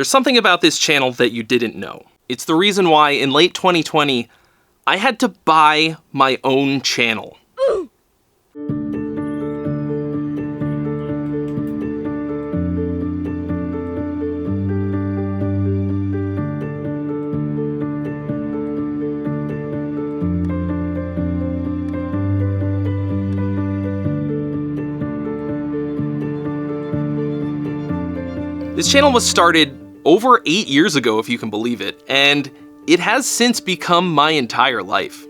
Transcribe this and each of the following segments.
There's something about this channel that you didn't know. It's the reason why in late 2020, I had to buy my own channel. This channel was started over 8 years ago, if you can believe it, and it has since become my entire life.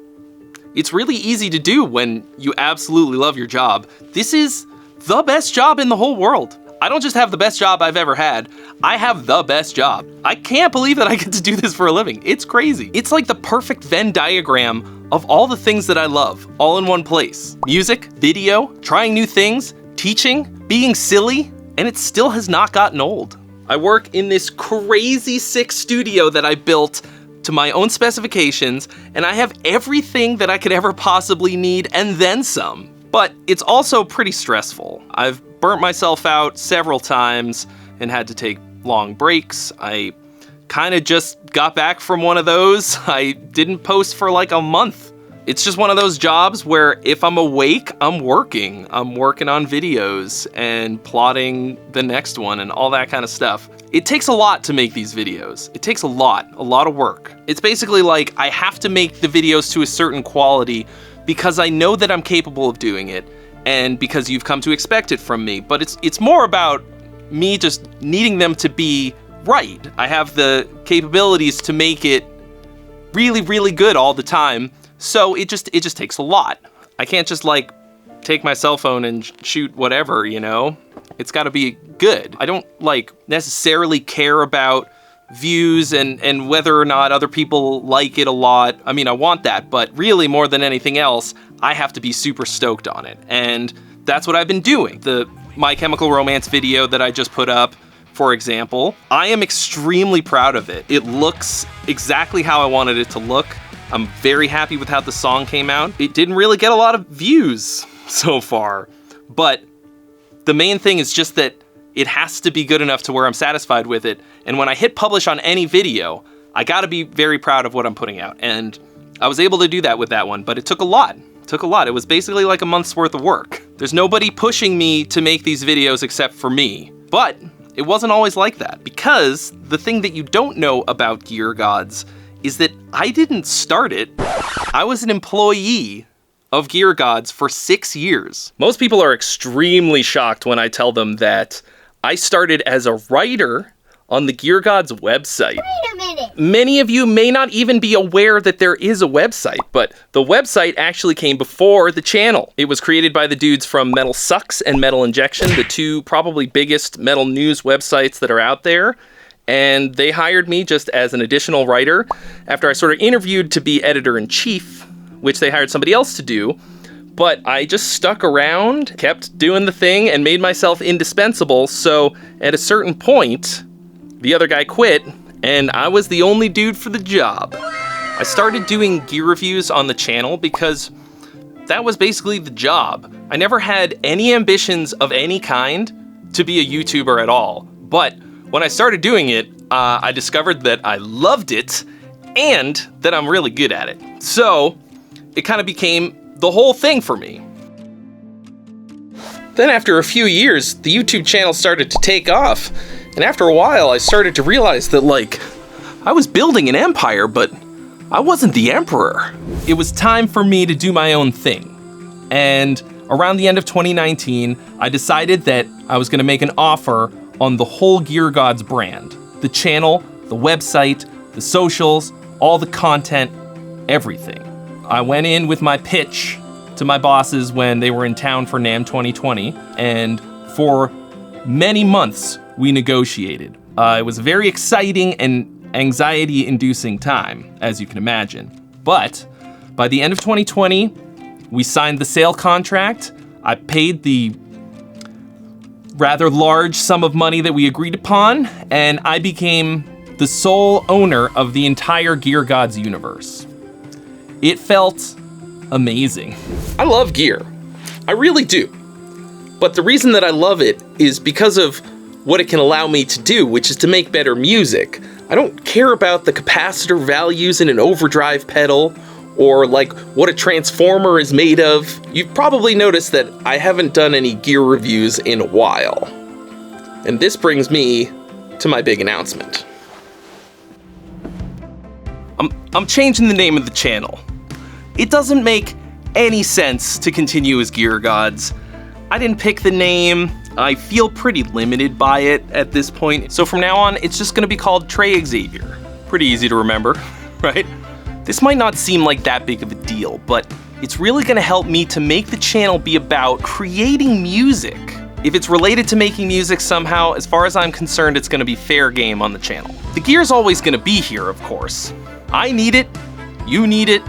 It's really easy to do when you absolutely love your job. This is the best job in the whole world. I don't just have the best job I've ever had, I have the best job. I can't believe that I get to do this for a living. It's crazy. It's like the perfect Venn diagram of all the things that I love, all in one place. Music, video, trying new things, teaching, being silly, and it still has not gotten old. I work in this crazy sick studio that I built to my own specifications, and I have everything that I could ever possibly need and then some. But it's also pretty stressful. I've burnt myself out several times and had to take long breaks. I kind of just got back from one of those. I didn't post for like a month. It's just one of those jobs where if I'm awake, I'm working. I'm working on videos and plotting the next one and all that kind of stuff. It takes a lot to make these videos. It takes a lot of work. It's basically like I have to make the videos to a certain quality because I know that I'm capable of doing it and because you've come to expect it from me. But it's more about me just needing them to be right. I have the capabilities to make it really, really good all the time. So it just takes a lot. I can't just like take my cell phone and shoot whatever, you know? It's gotta be good. I don't like necessarily care about views and whether or not other people like it a lot. I mean, I want that, but really more than anything else, I have to be super stoked on it. And that's what I've been doing. The My Chemical Romance video that I just put up, for example, I am extremely proud of it. It looks exactly how I wanted it to look. I'm very happy with how the song came out. It didn't really get a lot of views so far, but the main thing is just that it has to be good enough to where I'm satisfied with it. And when I hit publish on any video, I gotta be very proud of what I'm putting out. And I was able to do that with that one, but it took a lot. It was basically like a month's worth of work. There's nobody pushing me to make these videos except for me. But it wasn't always like that, because the thing that you don't know about Gear Gods is that I didn't start it. I was an employee of Gear Gods for 6 years. Most people are extremely shocked when I tell them that I started as a writer on the Gear Gods website. Wait a minute. Many of you may not even be aware that there is a website, but the website actually came before the channel. It was created by the dudes from Metal Sucks and Metal Injection, the two probably biggest metal news websites that are out there. And they hired me just as an additional writer after I sort of interviewed to be editor-in-chief, which they hired somebody else to do. But I just stuck around, kept doing the thing, and made myself indispensable. So at a certain point, the other guy quit, and I was the only dude for the job. I started doing gear reviews on the channel because that was basically the job. I never had any ambitions of any kind to be a YouTuber at all. But when I started doing it, I discovered that I loved it and that I'm really good at it. So it kind of became the whole thing for me. Then after a few years, the YouTube channel started to take off. And after a while, I started to realize that, like, I was building an empire, but I wasn't the emperor. It was time for me to do my own thing. And around the end of 2019, I decided that I was gonna make an offer on the whole Gear Gods brand. The channel, the website, the socials, all the content, everything. I went in with my pitch to my bosses when they were in town for NAMM 2020, and for many months, we negotiated. It was a very exciting and anxiety-inducing time, as you can imagine. But by the end of 2020, we signed the sale contract. I paid the rather large sum of money that we agreed upon, and I became the sole owner of the entire Gear Gods universe. It felt amazing. I love gear. I really do. But the reason that I love it is because of what it can allow me to do, which is to make better music. I don't care about the capacitor values in an overdrive pedal, or like what a transformer is made of. You've probably noticed that I haven't done any gear reviews in a while. And this brings me to my big announcement. I'm changing the name of the channel. It doesn't make any sense to continue as Gear Gods. I didn't pick the name. I feel pretty limited by it at this point. So from now on, it's just gonna be called Trey Xavier. Pretty easy to remember, right? This might not seem like that big of a deal, but it's really gonna help me to make the channel be about creating music. If it's related to making music somehow, as far as I'm concerned, it's gonna be fair game on the channel. The gear's always gonna be here, of course. I need it, you need it.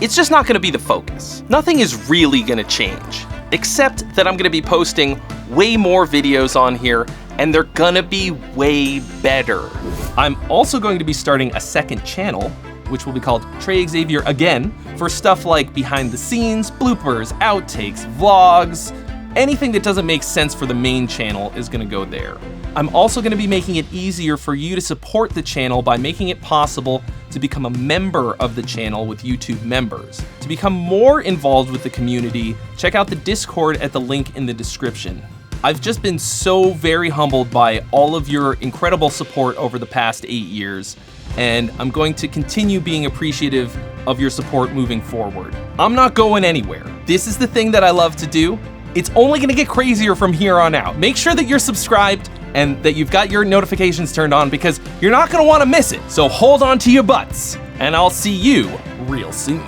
It's just not gonna be the focus. Nothing is really gonna change, except that I'm gonna be posting way more videos on here, and they're gonna be way better. I'm also going to be starting a second channel, which will be called Trey Xavier again, for stuff like behind the scenes, bloopers, outtakes, vlogs. Anything that doesn't make sense for the main channel is gonna go there. I'm also gonna be making it easier for you to support the channel by making it possible to become a member of the channel with YouTube members. To become more involved with the community, check out the Discord at the link in the description. I've just been so very humbled by all of your incredible support over the past 8 years, and I'm going to continue being appreciative of your support moving forward. I'm not going anywhere. This is the thing that I love to do. It's only gonna get crazier from here on out. Make sure that you're subscribed and that you've got your notifications turned on, because you're not gonna wanna miss it. So hold on to your butts, and I'll see you real soon.